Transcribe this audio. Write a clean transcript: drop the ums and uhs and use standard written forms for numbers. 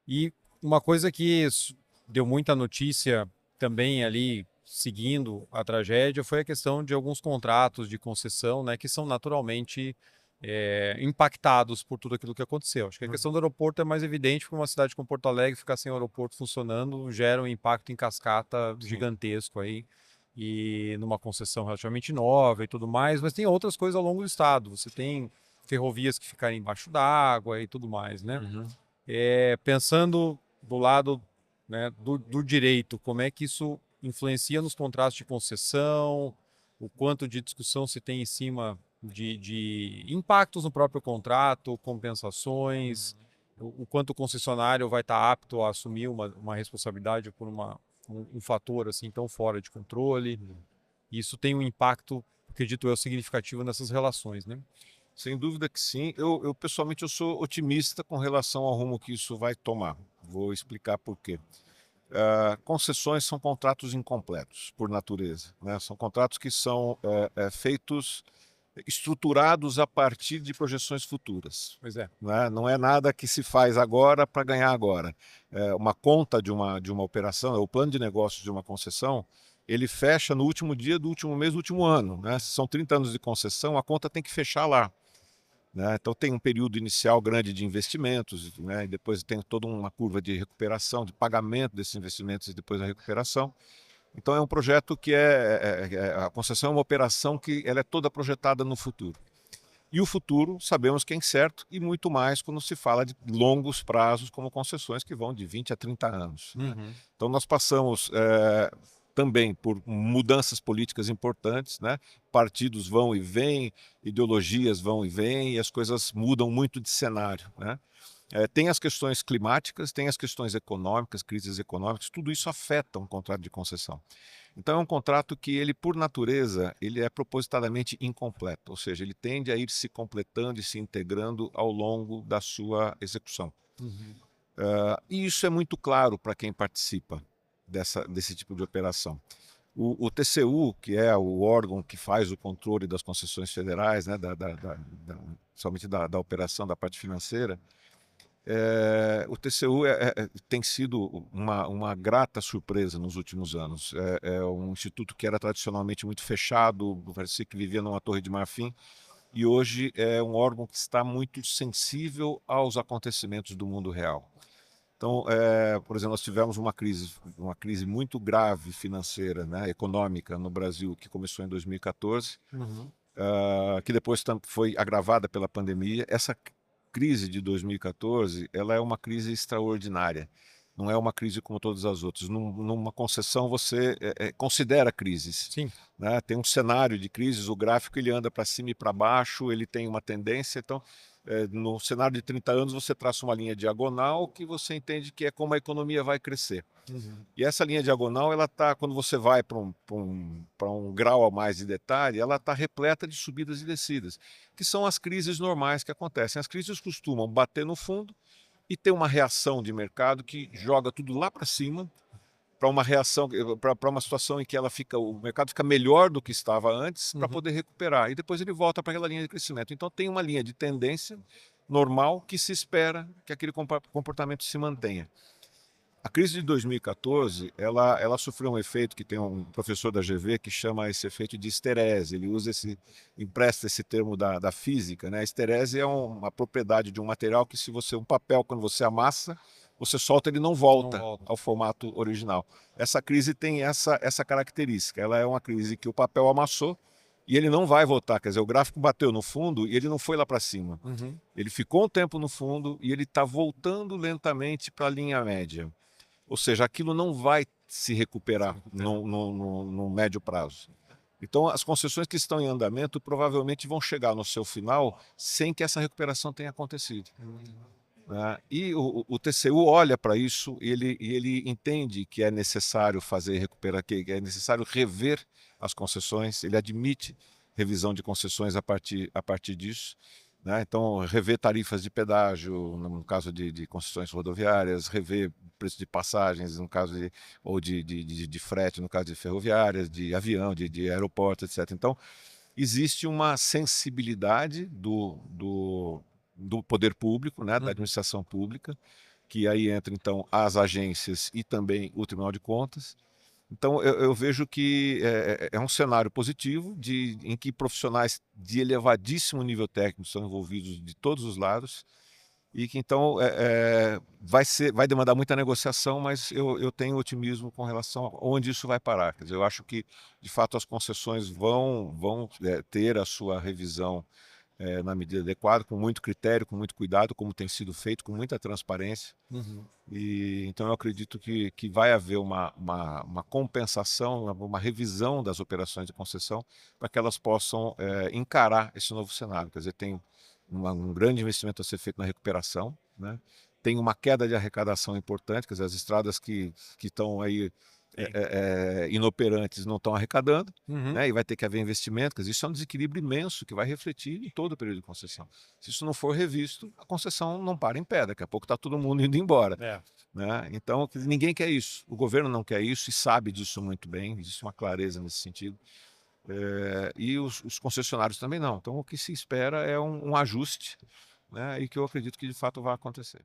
E uma coisa que deu muita notícia também ali, seguindo a tragédia, foi a questão de alguns contratos de concessão, né, que são naturalmente impactados por tudo aquilo que aconteceu. Acho que a questão do aeroporto é mais evidente, porque uma cidade como Porto Alegre ficar sem aeroporto funcionando gera um impacto em cascata Sim. gigantesco aí, e numa concessão relativamente nova e tudo mais, mas tem outras coisas ao longo do estado. Você tem ferrovias que ficarem embaixo d'água e tudo mais, né? Uhum. Pensando do lado, né, do direito, como é que isso influencia nos contratos de concessão, o quanto de discussão se tem em cima de impactos no próprio contrato, compensações, o quanto o concessionário vai estar apto a assumir uma responsabilidade por um fator assim tão fora de controle. Isso tem um impacto, acredito eu, significativo nessas relações, né? Sem dúvida que sim. Eu pessoalmente eu sou otimista com relação ao rumo que isso vai tomar. Vou explicar por quê. Concessões são contratos incompletos, por natureza, né? São contratos que são feitos, estruturados a partir de projeções futuras, Pois é. né? Não é nada que se faz agora para ganhar agora. Uma conta de uma operação, o plano de negócios de uma concessão, ele fecha no último dia do último mês do último ano, né? Se são 30 anos de concessão, a conta tem que fechar lá, né? Então tem um período inicial grande de investimentos, né? E depois tem toda uma curva de recuperação, de pagamento desses investimentos e depois a recuperação. Então é um projeto que a concessão é uma operação que ela é toda projetada no futuro. E o futuro sabemos que é incerto, e muito mais quando se fala de longos prazos, como concessões que vão de 20 a 30 anos, né? Uhum. Então nós passamos também por mudanças políticas importantes, né? Partidos vão e vêm, ideologias vão e vêm, e as coisas mudam muito de cenário, né? Tem as questões climáticas, tem as questões econômicas, crises econômicas, tudo isso afeta um contrato de concessão. Então é um contrato que ele, por natureza, ele é propositadamente incompleto, ou seja, ele tende a ir se completando e se integrando ao longo da sua execução. Uhum. E isso é muito claro para quem participa desse tipo de operação. O TCU, que é o órgão que faz o controle das concessões federais, né, somente da operação, da parte financeira, o TCU tem sido uma grata surpresa nos últimos anos. É um instituto que era tradicionalmente muito fechado, parecia que vivia numa torre de marfim, e hoje é um órgão que está muito sensível aos acontecimentos do mundo real. Então, por exemplo, nós tivemos uma crise muito grave financeira, né, econômica no Brasil, que começou em 2014, Uhum. que depois foi agravada pela pandemia. Essa crise de 2014, ela é uma crise extraordinária. Não é uma crise como todas as outras. Numa concessão você considera crises, Sim. né? Tem um cenário de crises, o gráfico ele anda para cima e para baixo, ele tem uma tendência. Então, no cenário de 30 anos você traça uma linha diagonal que você entende que é como a economia vai crescer. Uhum. E essa linha diagonal, ela tá, quando você vai para um grau a mais de detalhe, ela está repleta de subidas e descidas, que são as crises normais que acontecem. As crises costumam bater no fundo e ter uma reação de mercado que joga tudo lá para cima, para uma reação, para uma situação em que o mercado fica melhor do que estava antes, para Uhum. poder recuperar. E depois ele volta para aquela linha de crescimento. Então tem uma linha de tendência normal que se espera que aquele comportamento se mantenha. A crise de 2014, ela sofreu um efeito que tem um professor da GV que chama esse efeito de esterese. Ele empresta esse termo da física, né? A esterese é uma propriedade de um material que um papel, quando você amassa, você solta, ele não Não volta volta. ao formato original. Essa crise tem essa característica. Ela é uma crise que o papel amassou e ele não vai voltar. Quer dizer, o gráfico bateu no fundo e ele não foi lá para cima. Uhum. Ele ficou um tempo no fundo e ele está voltando lentamente para a linha média. Ou seja, aquilo não vai se Se recuperar recuperar. no médio prazo. Então, as concessões que estão em andamento provavelmente vão chegar no seu final sem que essa recuperação tenha acontecido, Uhum. né? E o TCU olha para isso e ele entende que é necessário que é necessário rever as concessões, ele admite revisão de concessões a partir disso, né? Então, rever tarifas de pedágio, no caso de concessões rodoviárias, rever preço de passagens, no caso ou de frete, no caso de ferroviárias, de avião, de aeroporto, etc. Então, existe uma sensibilidade do poder público, né, da Uhum. administração pública, que aí entra então as agências e também o Tribunal de Contas. Então eu vejo que é um cenário positivo em que profissionais de elevadíssimo nível técnico são envolvidos de todos os lados e que então vai demandar muita negociação, mas eu tenho otimismo com relação a onde isso vai parar. Quer dizer, eu acho que de fato as concessões vão ter a sua revisão na medida adequada, com muito critério, com muito cuidado, como tem sido feito, com muita transparência. Uhum. E então eu acredito que vai haver uma compensação, uma revisão das operações de concessão para que elas possam encarar esse novo cenário. Quer dizer, tem um grande investimento a ser feito na recuperação, né? Tem uma queda de arrecadação importante, quer dizer, as estradas que estão aí Sim. inoperantes não estão arrecadando, Uhum. né? E vai ter que haver investimento, quer dizer, isso é um desequilíbrio imenso que vai refletir em todo o período de concessão. Se isso não for revisto, a concessão não para em pé, daqui a pouco está todo mundo indo embora, É. né? Então, quer dizer, ninguém quer isso, o governo não quer isso e sabe disso muito bem, existe uma clareza nesse sentido. E os concessionários também não. Então, o que se espera é um ajuste, né? E que eu acredito que de fato vai acontecer.